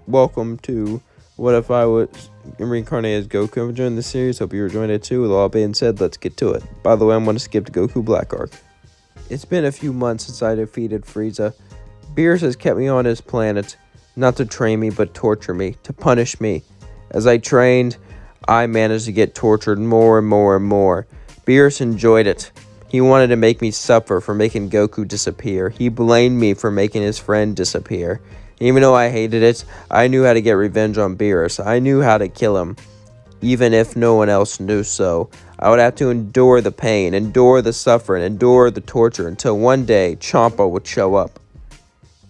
welcome to What If I Was Reincarnated as Goku. I'm enjoying the series, hope you're enjoying it too. With all being said, let's get to it. By the way, I'm going to skip to Goku Black Arc. It's been a few months since I defeated Frieza. Beerus has kept me on his planet, not to train me, but torture me, to punish me. As I trained, I managed to get tortured more and more and more. Beerus enjoyed it. He wanted to make me suffer for making Goku disappear. He blamed me for making his friend disappear. Even though I hated it, I knew how to get revenge on Beerus. I knew how to kill him, even if no one else knew so. I would have to endure the pain, endure the suffering, endure the torture, until one day, Champa would show up.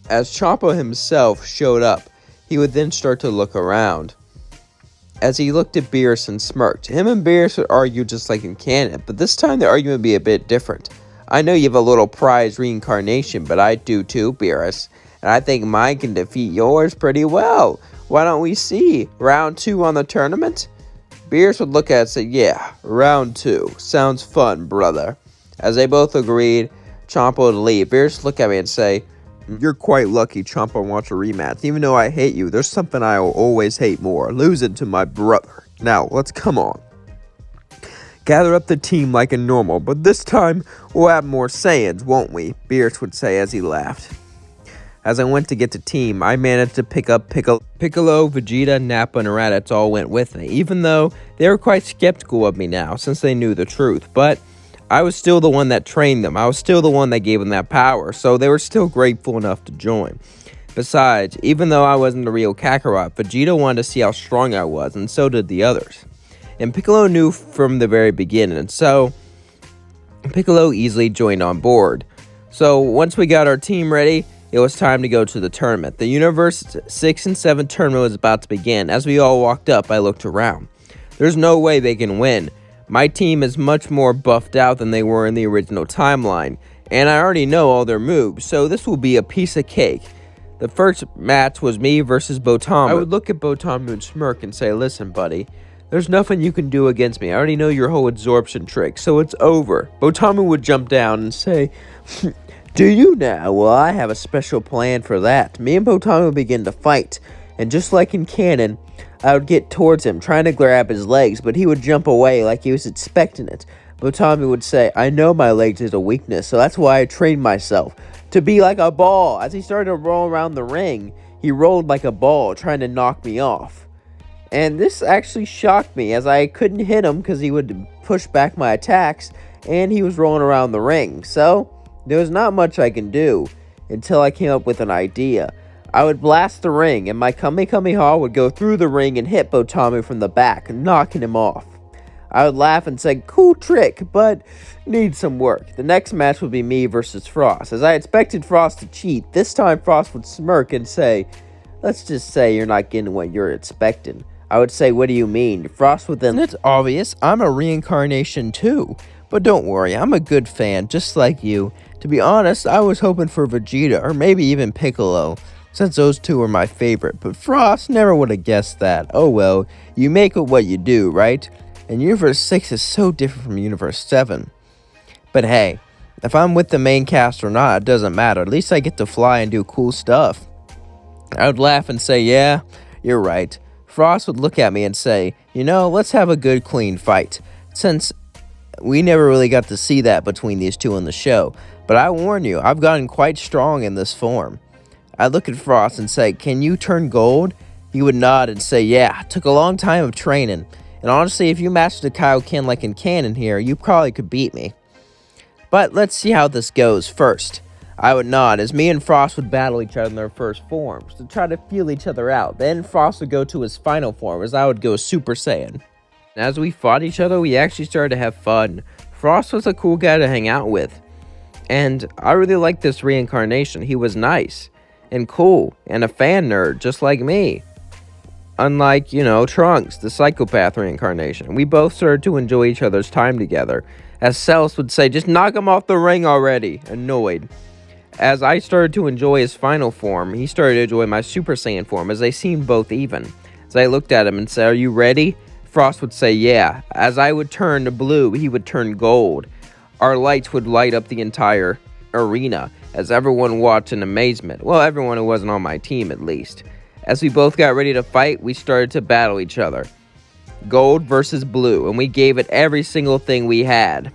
As Champa himself showed up, he would then start to look around. As he looked at Beerus and smirked, him and Beerus would argue just like in canon, but this time the argument would be a bit different. I know you have a little prized reincarnation, but I do too, Beerus. And I think mine can defeat yours pretty well. Why don't we see? Round 2 on the tournament? Beerus would look at it and say, yeah, round 2. Sounds fun, brother. As they both agreed, Champa would leave. Beerus would look at me and say, you're quite lucky Champa wants a rematch. Even though I hate you, there's something I will always hate more. Losing to my brother. Now, let's come on. Gather up the team like a normal, but this time we'll have more Saiyans, won't we? Beerus would say as he laughed. As I went to get to team, I managed to pick up Piccolo, Vegeta, Nappa, and Raditz all went with me, even though they were quite skeptical of me now, since they knew the truth. But I was still the one that trained them. I was still the one that gave them that power, so they were still grateful enough to join. Besides, even though I wasn't a real Kakarot, Vegeta wanted to see how strong I was, and so did the others. And Piccolo knew from the very beginning, and so Piccolo easily joined on board. So once we got our team ready, it was time to go to the tournament. The Universe 6 and 7 tournament was about to begin. As we all walked up, I looked around. There's no way they can win. My team is much more buffed out than they were in the original timeline, and I already know all their moves, so this will be a piece of cake. The first match was me versus Botamo. I would look at Botamo and smirk and say, listen, buddy, there's nothing you can do against me. I already know your whole absorption trick, so it's over. Botamo would jump down and say, do you now? Well, I have a special plan for that. Me and Botamo would begin to fight, and just like in canon, I would get towards him, trying to grab his legs, but he would jump away like he was expecting it. Botamo would say, I know my legs is a weakness, so that's why I trained myself to be like a ball. As he started to roll around the ring, he rolled like a ball, trying to knock me off. And this actually shocked me, as I couldn't hit him because he would push back my attacks, and he was rolling around the ring. So there was not much I can do until I came up with an idea. I would blast the ring, and my Kamehameha would go through the ring and hit Botamo from the back, knocking him off. I would laugh and say, cool trick, but needs some work. The next match would be me versus Frost. As I expected Frost to cheat, this time Frost would smirk and say, let's just say you're not getting what you're expecting. I would say, what do you mean? Frost would then, it's obvious, I'm a reincarnation too. But don't worry, I'm a good fan, just like you. To be honest, I was hoping for Vegeta, or maybe even Piccolo, since those two were my favorite, but Frost never would have guessed that. Oh well, you make it what you do, right? And Universe 6 is so different from Universe 7. But hey, if I'm with the main cast or not, it doesn't matter. At least I get to fly and do cool stuff. I would laugh and say, yeah, you're right. Frost would look at me and say, you know, let's have a good clean fight, since we never really got to see that between these two in the show. But I warn you, I've gotten quite strong in this form. I'd look at Frost and say, can you turn gold? He would nod and say, yeah, it took a long time of training. And honestly, if you matched a Kaioken like in canon here, you probably could beat me. But let's see how this goes first. I would nod as me and Frost would battle each other in their first forms to try to feel each other out. Then Frost would go to his final form as I would go Super Saiyan. As we fought each other, we actually started to have fun. Frost was a cool guy to hang out with. And I really liked this reincarnation. He was nice and cool, and a fan nerd, just like me. Unlike, Trunks, the psychopath reincarnation. We both started to enjoy each other's time together. As Cellus would say, just knock him off the ring already, annoyed. As I started to enjoy his final form, he started to enjoy my Super Saiyan form, as they seemed both even. As I looked at him and said, are you ready? Frost would say, yeah. As I would turn to blue, he would turn gold. Our lights would light up the entire arena, as everyone watched in amazement. Well, everyone who wasn't on my team, at least. As we both got ready to fight, we started to battle each other. Gold versus blue, and we gave it every single thing we had.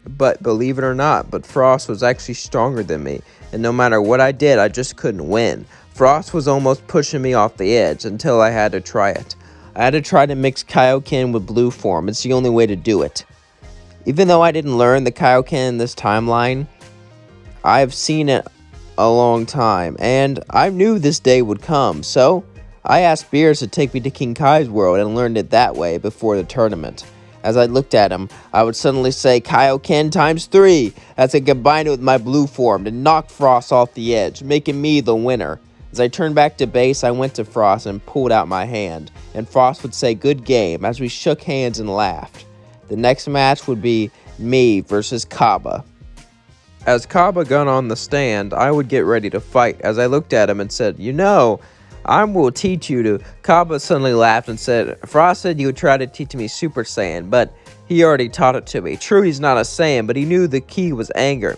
But believe it or not, Frost was actually stronger than me, and no matter what I did, I just couldn't win. Frost was almost pushing me off the edge until I had to try it. I had to try to mix Kaioken with blue form. It's the only way to do it. Even though I didn't learn the Kaioken in this timeline, I've seen it a long time, and I knew this day would come, so I asked Beers to take me to King Kai's world and learned it that way before the tournament. As I looked at him, I would suddenly say Kaioken times 3 as I combined it with my blue form to knock Frost off the edge, making me the winner. As I turned back to base, I went to Frost and pulled out my hand, and Frost would say good game as we shook hands and laughed. The next match would be me versus Cabba. As Cabba got on the stand, I would get ready to fight as I looked at him and said, I will teach you to. Cabba suddenly laughed and said, Frost said you would try to teach me Super Saiyan, but he already taught it to me. True, he's not a Saiyan, but he knew the key was anger.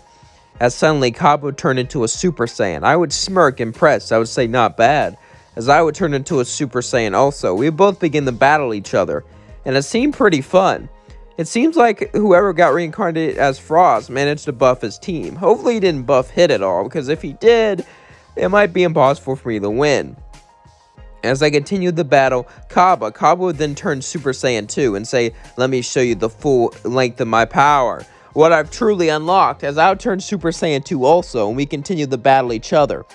As suddenly Cabba would turn into a Super Saiyan, I would smirk impressed. I would say, not bad. As I would turn into a Super Saiyan also, we would both begin to battle each other, and it seemed pretty fun. It seems like whoever got reincarnated as Frost managed to buff his team. Hopefully he didn't buff Hit at all, because if he did, it might be impossible for me to win. As I continued the battle, Cabba would then turn Super Saiyan 2 and say, let me show you the full length of my power. What I've truly unlocked, as I would turn Super Saiyan 2 also, and we continued to battle each other.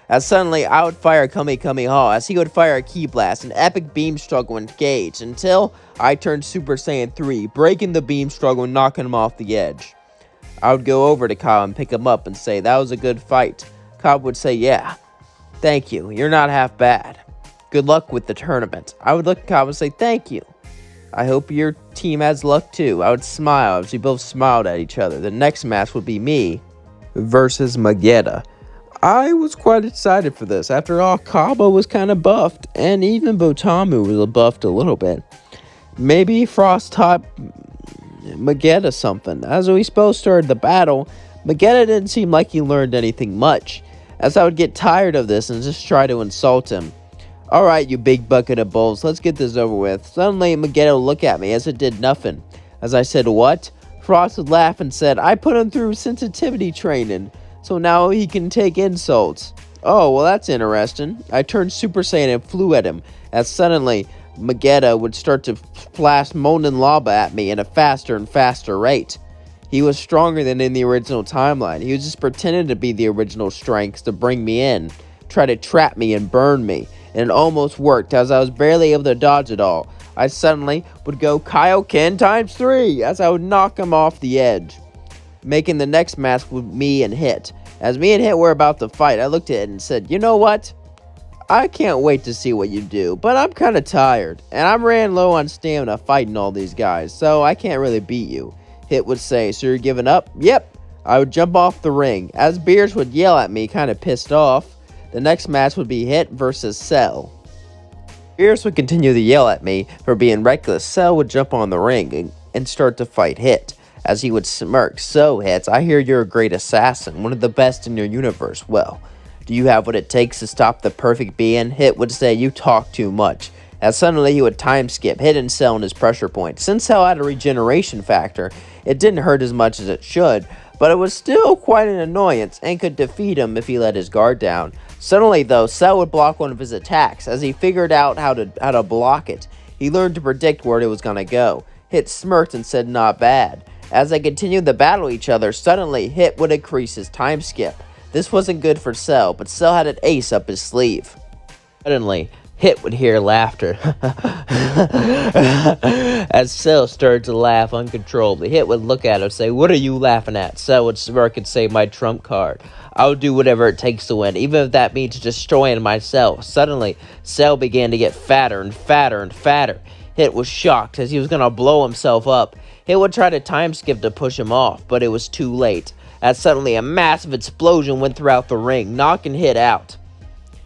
As suddenly, I would fire Kamehameha, as he would fire a Ki Blast, an epic beam struggle engaged, until I turned Super Saiyan 3, breaking the beam struggle and knocking him off the edge. I would go over to Cabba and pick him up and say, that was a good fight. Cabba would say, yeah, thank you, you're not half bad. Good luck with the tournament. I would look at Cabba and say, thank you. I hope your team has luck too. I would smile as we both smiled at each other. The next match would be me versus Magetta. I was quite excited for this. After all, Cabba was kind of buffed, and even Botamo was buffed a little bit. Maybe Frost taught Magetta something. As we both started the battle, Magetta didn't seem like he learned anything much, as I would get tired of this and just try to insult him. Alright, you big bucket of bulls, let's get this over with. Suddenly, Magetta would look at me as it did nothing. As I said, what? Frost would laugh and said, I put him through sensitivity training, so now he can take insults. Oh, well that's interesting. I turned Super Saiyan and flew at him, as suddenly, Magetta would start to blast molten lava at me at a faster and faster rate. He was stronger than in the original timeline. He was just pretending to be the original strength to bring me in, try to trap me and burn me. And it almost worked, as I was barely able to dodge it all. I suddenly would go Kaioken times 3, as I would knock him off the edge, making the next match with me and Hit. As me and Hit were about to fight, I looked at it and said, you know what? I can't wait to see what you do, but I'm kind of tired, and I'm ran low on stamina fighting all these guys, so I can't really beat you. Hit would say, so you're giving up? Yep. I would jump off the ring, as Beers would yell at me, kind of pissed off. The next match would be Hit versus Cell. Beers would continue to yell at me for being reckless. Cell would jump on the ring and start to fight Hit, as he would smirk. So, Hit, I hear you're a great assassin, one of the best in your universe. Well, do you have what it takes to stop the perfect being? Hit would say, you talk too much. As suddenly he would time skip, hitting Cell in his pressure point. Since Cell had a regeneration factor, it didn't hurt as much as it should, but it was still quite an annoyance and could defeat him if he let his guard down. Suddenly, though, Cell would block one of his attacks. As he figured out how to block it, he learned to predict where it was going to go. Hit smirked and said, not bad. As they continued to battle each other, suddenly Hit would increase his time skip. This wasn't good for Cell, but Cell had an ace up his sleeve. Suddenly, Hit would hear laughter. As Cell started to laugh uncontrollably, Hit would look at him and say, what are you laughing at? Cell would smirk and say, my trump card. I'll do whatever it takes to win, even if that means destroying myself. Suddenly, Cell began to get fatter and fatter and fatter. Hit was shocked as he was going to blow himself up. Hit would try to time skip to push him off, but it was too late. As suddenly a massive explosion went throughout the ring, knocking Hit out.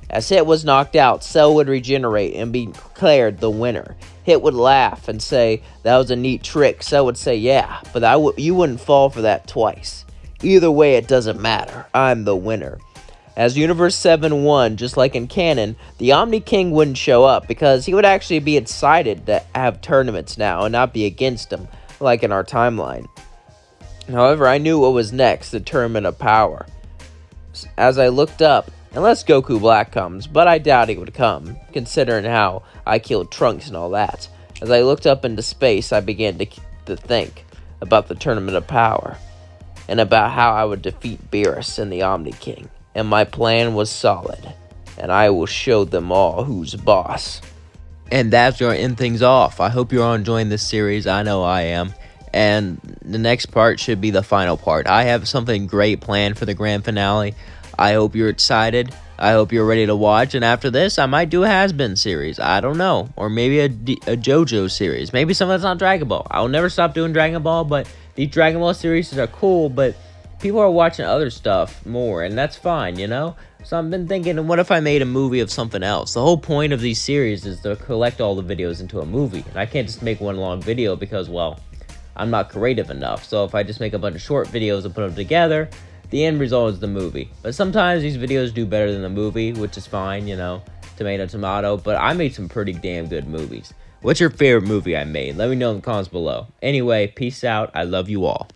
As Hit was knocked out, Cell would regenerate and be declared the winner. Hit would laugh and say, that was a neat trick. Cell would say, yeah, but you wouldn't fall for that twice. Either way, it doesn't matter. I'm the winner. As Universe 7 won, just like in canon, the Omni King wouldn't show up because he would actually be excited to have tournaments now and not be against them, like in our timeline. However, I knew what was next, the Tournament of Power. As I looked up, unless Goku Black comes, but I doubt he would come, considering how I killed Trunks and all that. As I looked up into space, I began to think about the Tournament of Power, and about how I would defeat Beerus and the Omni King. And my plan was solid, and I will show them all who's boss. And that's going to end things off. I hope you're all enjoying this series. I know I am. And the next part should be the final part. I have something great planned for the grand finale. I hope you're excited. I hope you're ready to watch. And after this, I might do a Has-Been series. I don't know. Or maybe a JoJo series. Maybe something that's not Dragon Ball. I'll never stop doing Dragon Ball, but these Dragon Ball series are cool, but people are watching other stuff more, and that's fine, you know? So I've been thinking, what if I made a movie of something else? The whole point of these series is to collect all the videos into a movie. And I can't just make one long video because, well, I'm not creative enough. So if I just make a bunch of short videos and put them together, the end result is the movie. But sometimes these videos do better than the movie, which is fine, you know, tomato, tomato. But I made some pretty damn good movies. What's your favorite movie I made? Let me know in the comments below. Anyway, peace out. I love you all.